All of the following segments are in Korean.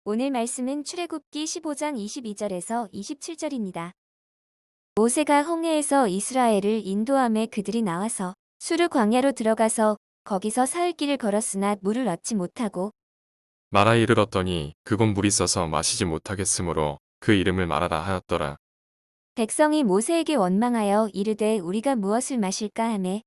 오늘 말씀은 출애굽기 15장 22절에서 27절입니다. 모세가 홍해에서 이스라엘을 인도함에 그들이 나와서 수르 광야로 들어가서 거기서 사흘 길을 걸었으나 물을 얻지 못하고 마라에 이르렀더니 그곳 물이 써서 마시지 못하겠으므로 그 이름을 마라라 하였더라. 백성이 모세에게 원망하여 이르되 우리가 무엇을 마실까 하매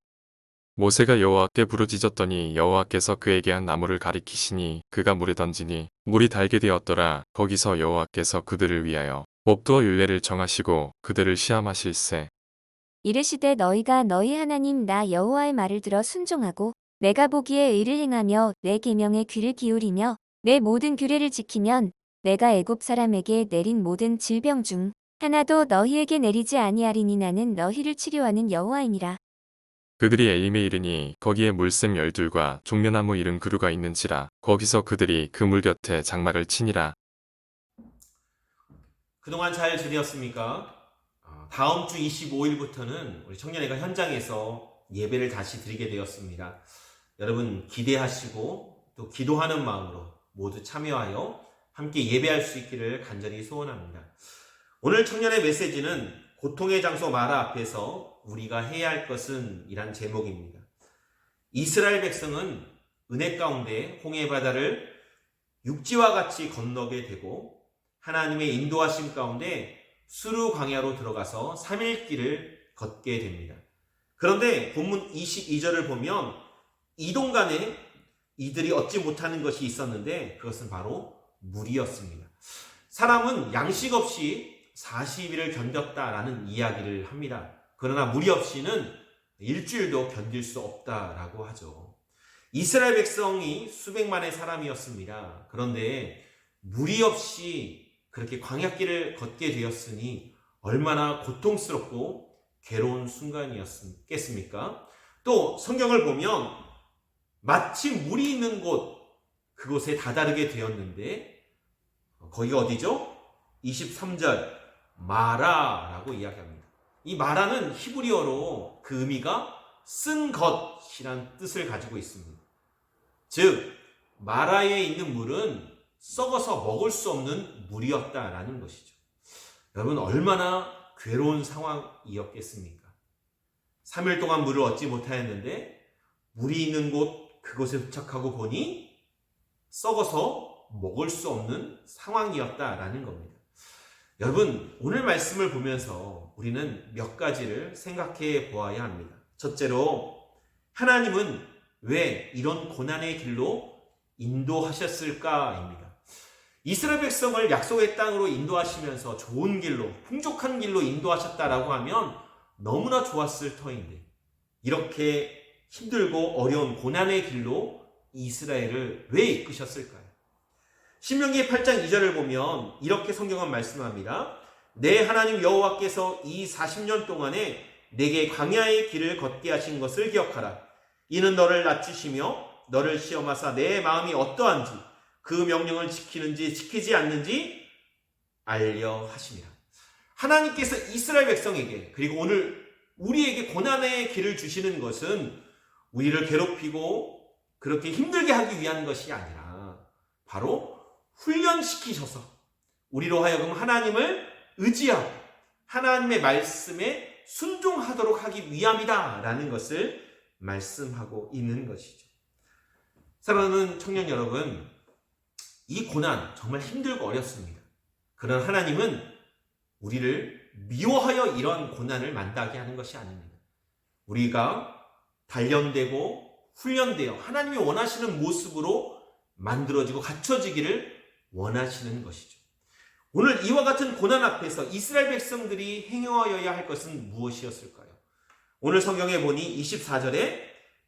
모세가 여호와께 부르짖었더니 여호와께서 그에게 한 나무를 가리키시니 그가 물에 던지니 물이 달게 되었더라. 거기서 여호와께서 그들을 위하여 법도와 율례를 정하시고 그들을 시험하실세. 이르시되 너희가 너희 하나님 나 여호와의 말을 들어 순종하고 내가 보기에 의를 행하며 내 계명에 귀를 기울이며 내 모든 규례를 지키면 내가 애굽 사람에게 내린 모든 질병 중 하나도 너희에게 내리지 아니하리니 나는 너희를 치료하는 여호와이니라. 그들이 에임에 이르니 거기에 물샘 12과 종려나무 70그루가 있는지라. 거기서 그들이 그 물 곁에 장막을 치니라. 그동안 잘 지내었습니까? 다음 주 25일부터는 우리 청년회가 현장에서 예배를 다시 드리게 되었습니다. 여러분 기대하시고 또 기도하는 마음으로 모두 참여하여 함께 예배할 수 있기를 간절히 소원합니다. 오늘 청년의 메시지는 고통의 장소 마라 앞에서 우리가 해야 할 것은 이란 제목입니다. 이스라엘 백성은 은혜 가운데 홍해 바다를 육지와 같이 건너게 되고 하나님의 인도하심 가운데 수르 광야로 들어가서 3일 길을 걷게 됩니다. 그런데 본문 22절을 보면 이 동간에 이들이 얻지 못하는 것이 있었는데 그것은 바로 물이었습니다. 사람은 양식 없이 40일을 견뎠다라는 이야기를 합니다. 그러나 물이 없이는 일주일도 견딜 수 없다라고 하죠. 이스라엘 백성이 수백만의 사람이었습니다. 그런데 물이 없이 그렇게 광야길을 걷게 되었으니 얼마나 고통스럽고 괴로운 순간이었겠습니까? 또 성경을 보면 마치 물이 있는 곳, 그곳에 다다르게 되었는데 거기가 어디죠? 23절 마라라고 이야기합니다. 이 마라는 히브리어로 그 의미가 쓴 것이란 뜻을 가지고 있습니다. 즉 마라에 있는 물은 썩어서 먹을 수 없는 물이었다라는 것이죠. 여러분 얼마나 괴로운 상황이었겠습니까? 3일 동안 물을 얻지 못하였는데 물이 있는 곳 그곳에 도착하고 보니 썩어서 먹을 수 없는 상황이었다라는 겁니다. 여러분 오늘 말씀을 보면서 우리는 몇 가지를 생각해 보아야 합니다. 첫째로 하나님은 왜 이런 고난의 길로 인도하셨을까입니다. 이스라엘 백성을 약속의 땅으로 인도하시면서 좋은 길로 풍족한 길로 인도하셨다라고 하면 너무나 좋았을 터인데 이렇게 힘들고 어려운 고난의 길로 이스라엘을 왜 이끄셨을까요? 신명기 8장 2절을 보면 이렇게 성경은 말씀합니다. 내 하나님 여호와께서 이 40년 동안에 내게 광야의 길을 걷게 하신 것을 기억하라. 이는 너를 낮추시며 너를 시험하사 내 마음이 어떠한지 그 명령을 지키는지 지키지 않는지 알려 하심이라. 하나님께서 이스라엘 백성에게 그리고 오늘 우리에게 고난의 길을 주시는 것은 우리를 괴롭히고 그렇게 힘들게 하기 위한 것이 아니라 바로 훈련시키셔서 우리로 하여금 하나님을 의지하고 하나님의 말씀에 순종하도록 하기 위함이다 라는 것을 말씀하고 있는 것이죠. 사랑하는 청년 여러분, 이 고난 정말 힘들고 어렵습니다. 그러나 하나님은 우리를 미워하여 이런 고난을 만나게 하는 것이 아닙니다. 우리가 단련되고 훈련되어 하나님이 원하시는 모습으로 만들어지고 갖춰지기를 원하시는 것이죠. 오늘 이와 같은 고난 앞에서 이스라엘 백성들이 행하여야 할 것은 무엇이었을까요? 오늘 성경에 보니 24절에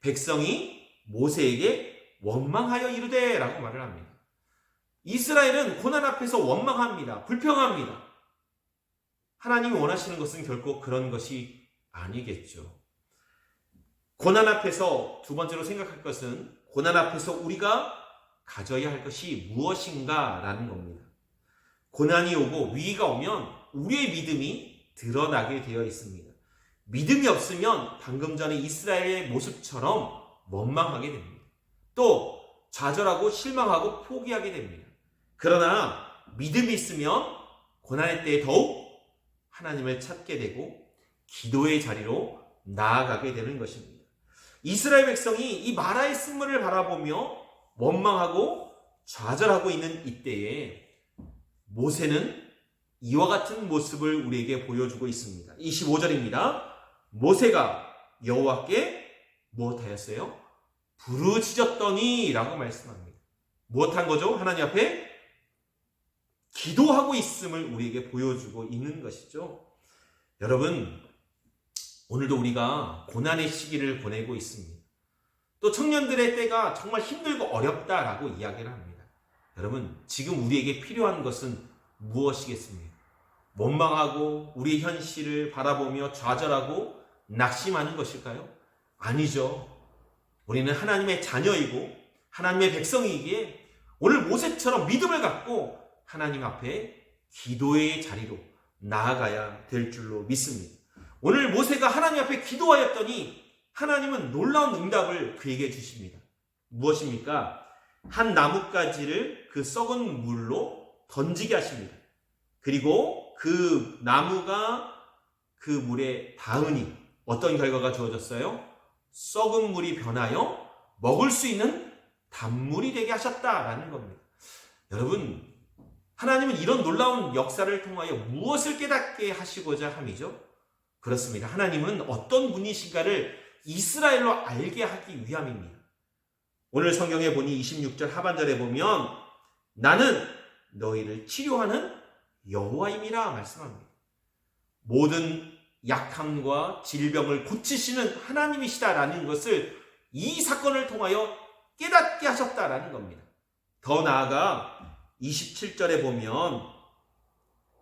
백성이 모세에게 원망하여 이르되 라고 말을 합니다. 이스라엘은 고난 앞에서 원망합니다. 불평합니다. 하나님이 원하시는 것은 결코 그런 것이 아니겠죠. 고난 앞에서 두 번째로 생각할 것은 고난 앞에서 우리가 가져야 할 것이 무엇인가 라는 겁니다. 고난이 오고 위기가 오면 우리의 믿음이 드러나게 되어 있습니다. 믿음이 없으면 방금 전에 이스라엘의 모습처럼 원망하게 됩니다. 또 좌절하고 실망하고 포기하게 됩니다. 그러나 믿음이 있으면 고난의 때에 더욱 하나님을 찾게 되고 기도의 자리로 나아가게 되는 것입니다. 이스라엘 백성이 이 마라의 쓴물을 바라보며 원망하고 좌절하고 있는 이때에 모세는 이와 같은 모습을 우리에게 보여주고 있습니다. 25절입니다. 모세가 여호와께 무엇하였어요? 부르짖었더니 라고 말씀합니다. 무엇한 거죠? 하나님 앞에 기도하고 있음을 우리에게 보여주고 있는 것이죠. 여러분, 오늘도 우리가 고난의 시기를 보내고 있습니다. 또 청년들의 때가 정말 힘들고 어렵다라고 이야기를 합니다. 여러분, 지금 우리에게 필요한 것은 무엇이겠습니까? 원망하고 우리 현실을 바라보며 좌절하고 낙심하는 것일까요? 아니죠. 우리는 하나님의 자녀이고 하나님의 백성이기에 오늘 모세처럼 믿음을 갖고 하나님 앞에 기도의 자리로 나아가야 될 줄로 믿습니다. 오늘 모세가 하나님 앞에 기도하였더니 하나님은 놀라운 응답을 그에게 주십니다. 무엇입니까? 한 나뭇가지를 그 썩은 물로 던지게 하십니다. 그리고 그 나무가 그 물에 닿으니 어떤 결과가 주어졌어요? 썩은 물이 변하여 먹을 수 있는 단물이 되게 하셨다라는 겁니다. 여러분, 하나님은 이런 놀라운 역사를 통하여 무엇을 깨닫게 하시고자 함이죠? 그렇습니다. 하나님은 어떤 분이신가를 이스라엘로 알게 하기 위함입니다. 오늘 성경에 보니 26절 하반절에 보면 나는 너희를 치료하는 여호와임이라 말씀합니다. 모든 약함과 질병을 고치시는 하나님이시다라는 것을 이 사건을 통하여 깨닫게 하셨다라는 겁니다. 더 나아가 27절에 보면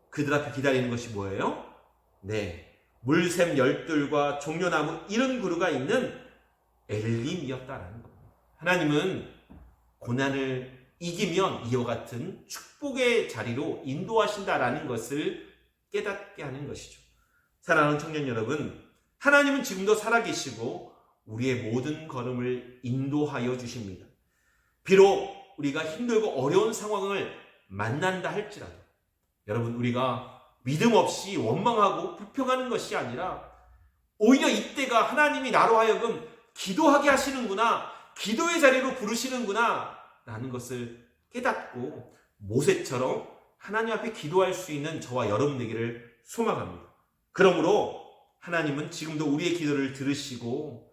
그들 앞에 기다리는 것이 뭐예요? 네, 물샘 열둘과 종려나무 70그루가 있는 엘림이었다라는 겁니다. 하나님은 고난을 이기면 이와 같은 축복의 자리로 인도하신다라는 것을 깨닫게 하는 것이죠. 사랑하는 청년 여러분, 하나님은 지금도 살아계시고 우리의 모든 걸음을 인도하여 주십니다. 비록 우리가 힘들고 어려운 상황을 만난다 할지라도 여러분, 우리가 믿음 없이 원망하고 불평하는 것이 아니라 오히려 이때가 하나님이 나로 하여금 기도하게 하시는구나, 기도의 자리로 부르시는구나 라는 것을 깨닫고 모세처럼 하나님 앞에 기도할 수 있는 저와 여러분 되기를 소망합니다. 그러므로 하나님은 지금도 우리의 기도를 들으시고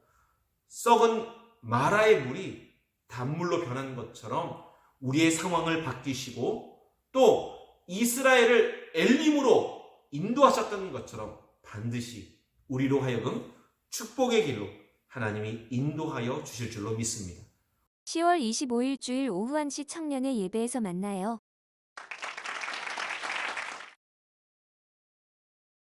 썩은 마라의 물이 단물로 변한 것처럼 우리의 상황을 바뀌시고 또 이스라엘을 엘림으로 인도하셨던 것처럼 반드시 우리로 하여금 축복의 길로 하나님이 인도하여 주실 줄로 믿습니다. 10월 25일 주일 오후 1시 청년의 예배에서 만나요.